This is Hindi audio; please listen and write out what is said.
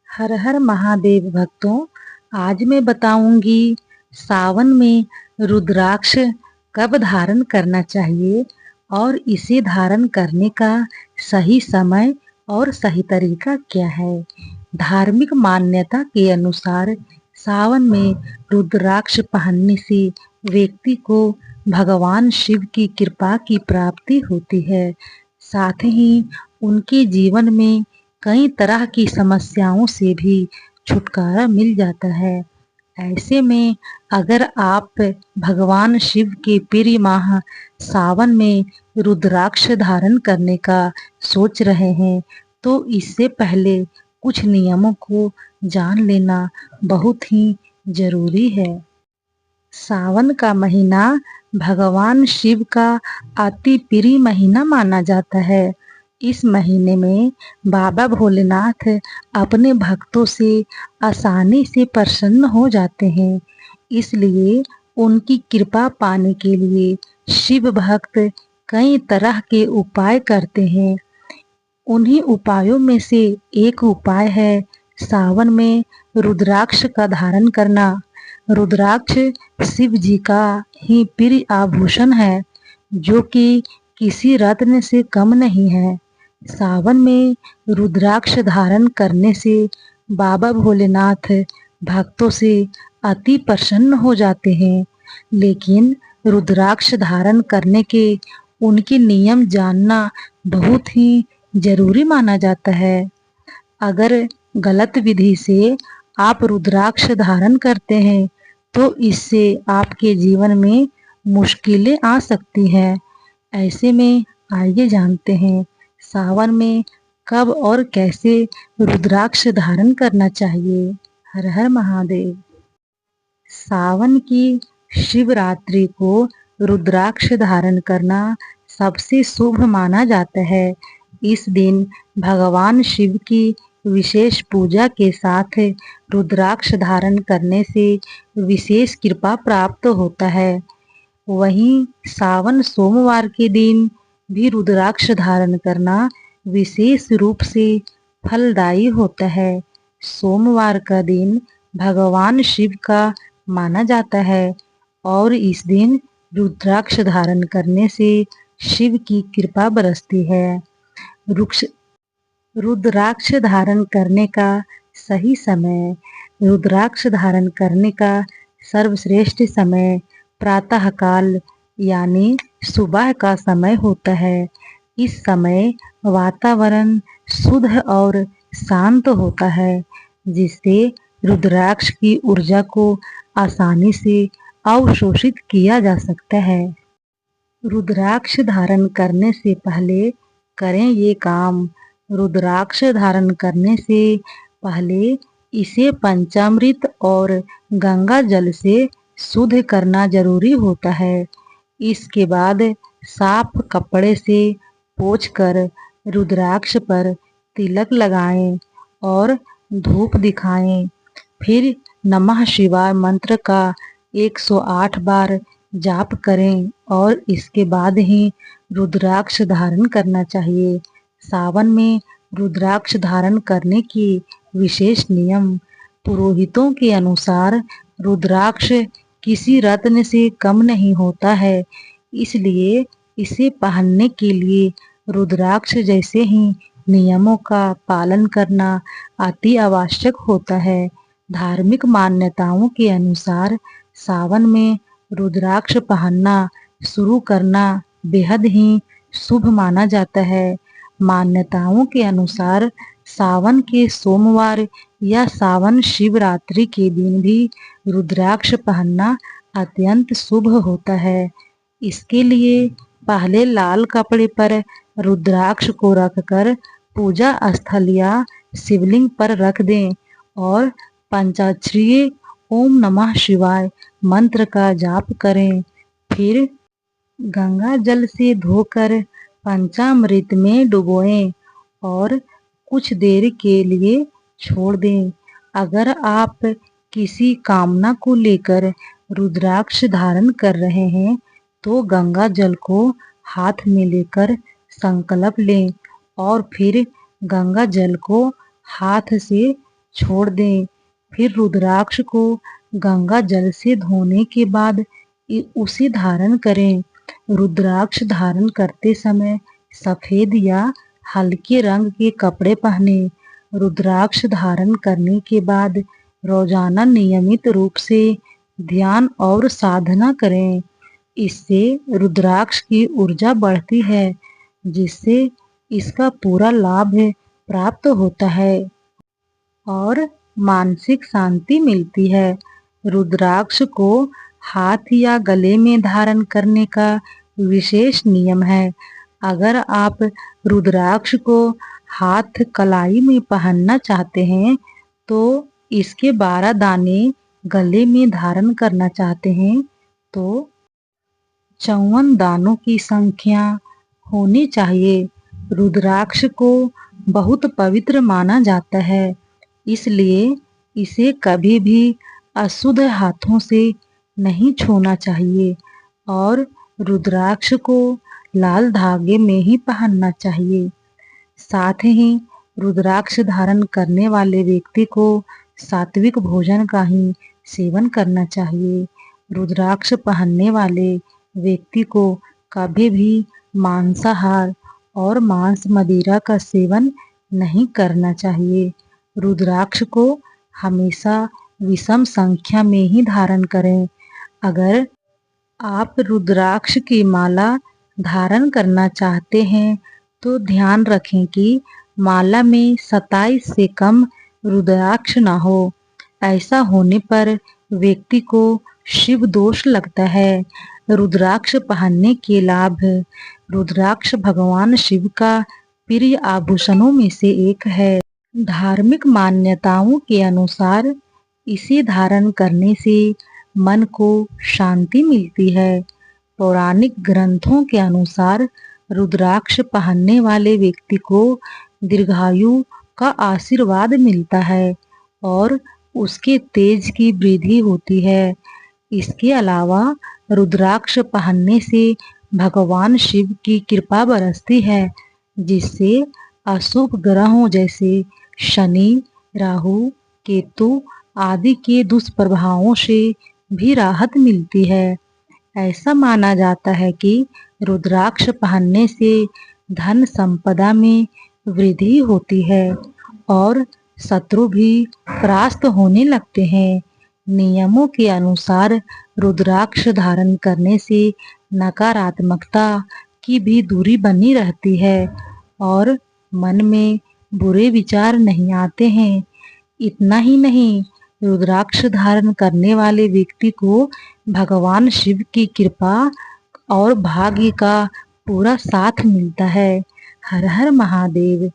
हर हर महादेव भक्तों, आज मैं बताऊंगी सावन में रुद्राक्ष कब धारण करना चाहिए और इसे धारण करने का सही समय और सही तरीका क्या है। धार्मिक मान्यता के अनुसार सावन में रुद्राक्ष पहनने से व्यक्ति को भगवान शिव की कृपा की प्राप्ति होती है। साथ ही उनके जीवन में कई तरह की समस्याओं से भी छुटकारा मिल जाता है। ऐसे में अगर आप भगवान शिव के प्रिय माह सावन में रुद्राक्ष धारण करने का सोच रहे हैं, तो इससे पहले कुछ नियमों को जान लेना बहुत ही जरूरी है। सावन का महीना भगवान शिव का अति प्रिय महीना माना जाता है। इस महीने में बाबा भोलेनाथ अपने भक्तों से आसानी से प्रसन्न हो जाते हैं। इसलिए उनकी कृपा पाने के लिए शिव भक्त कई तरह के उपाय करते हैं। उन्हीं उपायों में से एक उपाय है सावन में रुद्राक्ष का धारण करना। रुद्राक्ष शिव जी का ही प्रिय आभूषण है, जो कि किसी रत्न से कम नहीं है। सावन में रुद्राक्ष धारण करने से बाबा भोलेनाथ भक्तों से अति प्रसन्न हो जाते हैं। लेकिन रुद्राक्ष धारण करने के उनके नियम जानना बहुत ही जरूरी माना जाता है। अगर गलत विधि से आप रुद्राक्ष धारण करते हैं, तो इससे आपके जीवन में मुश्किलें आ सकती हैं। ऐसे में आइए जानते हैं सावन में कब और कैसे रुद्राक्ष धारण करना चाहिए। हर हर महादेव। सावन की शिवरात्रि को रुद्राक्ष धारण करना सबसे शुभ माना जाता है। इस दिन भगवान शिव की विशेष पूजा के साथ रुद्राक्ष धारण करने से विशेष कृपा प्राप्त होता है। वहीं सावन सोमवार के दिन भी रुद्राक्ष धारण करना विशेष रूप से फलदायी होता है। सोमवार का दिन भगवान शिव का माना जाता है और इस दिन रुद्राक्ष धारण करने से शिव की कृपा बरसती है। रुक्ष रुद्राक्ष धारण करने का सही समय। रुद्राक्ष धारण करने का सर्वश्रेष्ठ समय प्रातःकाल यानी सुबह का समय होता है। इस समय वातावरण शुद्ध और शांत होता है, जिससे रुद्राक्ष की ऊर्जा को आसानी से अवशोषित किया जा सकता है। रुद्राक्ष धारण करने से पहले करें ये काम। रुद्राक्ष धारण करने से पहले इसे पंचामृत और गंगा जल से शुद्ध करना जरूरी होता है। इसके बाद साफ कपड़े से पोंछकर रुद्राक्ष पर तिलक लगाएं और धूप दिखाएं। फिर नमः शिवाय मंत्र का 108 बार जाप करें और इसके बाद ही रुद्राक्ष धारण करना चाहिए। सावन में रुद्राक्ष धारण करने की विशेष नियम। पुरोहितों के अनुसार रुद्राक्ष किसी रत्न से कम नहीं होता है, इसलिए इसे पहनने के लिए रुद्राक्ष जैसे ही नियमों का पालन करना अति आवश्यक होता है। धार्मिक मान्यताओं के अनुसार सावन में रुद्राक्ष पहनना शुरू करना बेहद ही शुभ माना जाता है। मान्यताओं के अनुसार सावन के सोमवार या सावन शिवरात्रि के दिन भी रुद्राक्ष पहनना अत्यंत शुभ होता है। इसके लिए पहले लाल कपड़े पर रुद्राक्ष को रखकर पूजा स्थल या शिवलिंग पर रख दें और पंचाक्षरीय ओम नमः शिवाय मंत्र का जाप करें। फिर गंगा जल से धोकर पंचामृत में डुबोएं और कुछ देर के लिए छोड़ दें। अगर आप किसी कामना को लेकर रुद्राक्ष धारण कर रहे हैं, तो गंगा जल को हाथ में लेकर संकल्प लें और फिर गंगा जल को हाथ से छोड़ दें। फिर रुद्राक्ष को गंगा जल से धोने के बाद उसे धारण करें। रुद्राक्ष धारण करते समय सफेद या हल्के रंग के कपड़े पहने। रुद्राक्ष धारण करने के बाद रोजाना नियमित रूप से ध्यान और साधना करें। इससे रुद्राक्ष की ऊर्जा बढ़ती है, जिससे इसका पूरा लाभ प्राप्त होता है और मानसिक शांति मिलती है। रुद्राक्ष को हाथ या गले में धारण करने का विशेष नियम है। अगर आप रुद्राक्ष को हाथ कलाई में पहनना चाहते हैं तो इसके 12 दाने गले में धारण करना चाहते हैं तो 54 दानों की संख्या होनी चाहिए। रुद्राक्ष को बहुत पवित्र माना जाता है, इसलिए इसे कभी भी अशुद्ध हाथों से नहीं छूना चाहिए और रुद्राक्ष को लाल धागे में ही पहनना चाहिए। साथ ही रुद्राक्ष धारण करने वाले व्यक्ति को सात्विक भोजन का ही सेवन करना चाहिए। रुद्राक्ष पहनने वाले व्यक्ति को कभी भी मांसाहार और मांस मदिरा का सेवन नहीं करना चाहिए। रुद्राक्ष को हमेशा विषम संख्या में ही धारण करें। अगर आप रुद्राक्ष की माला धारण करना चाहते हैं तो ध्यान रखें कि माला में 27 से कम रुद्राक्ष ना हो। ऐसा होने पर व्यक्ति को शिव दोष लगता है। रुद्राक्ष पहनने के लाभ। रुद्राक्ष भगवान शिव का प्रिय आभूषणों में से एक है। धार्मिक मान्यताओं के अनुसार इसे धारण करने से मन को शांति मिलती है। पौराणिक ग्रंथों के अनुसार रुद्राक्ष पहनने वाले व्यक्ति को दीर्घायु का आशीर्वाद मिलता है और उसके तेज की वृद्धि होती है। इसके अलावा रुद्राक्ष पहनने से भगवान शिव की कृपा बरसती है, जिससे अशुभ ग्रहों जैसे शनि, राहु, केतु आदि के दुष्प्रभावों से भी राहत मिलती है। ऐसा माना जाता है कि रुद्राक्ष पहनने से धन संपदा में वृद्धि होती है और शत्रु भी परास्त होने लगते हैं। नियमों के अनुसार रुद्राक्ष धारण करने से नकारात्मकता की भी दूरी बनी रहती है और मन में बुरे विचार नहीं आते हैं। इतना ही नहीं, रुद्राक्ष धारण करने वाले व्यक्ति को भगवान शिव की कृपा और भाग्य का पूरा साथ मिलता है। हर हर महादेव।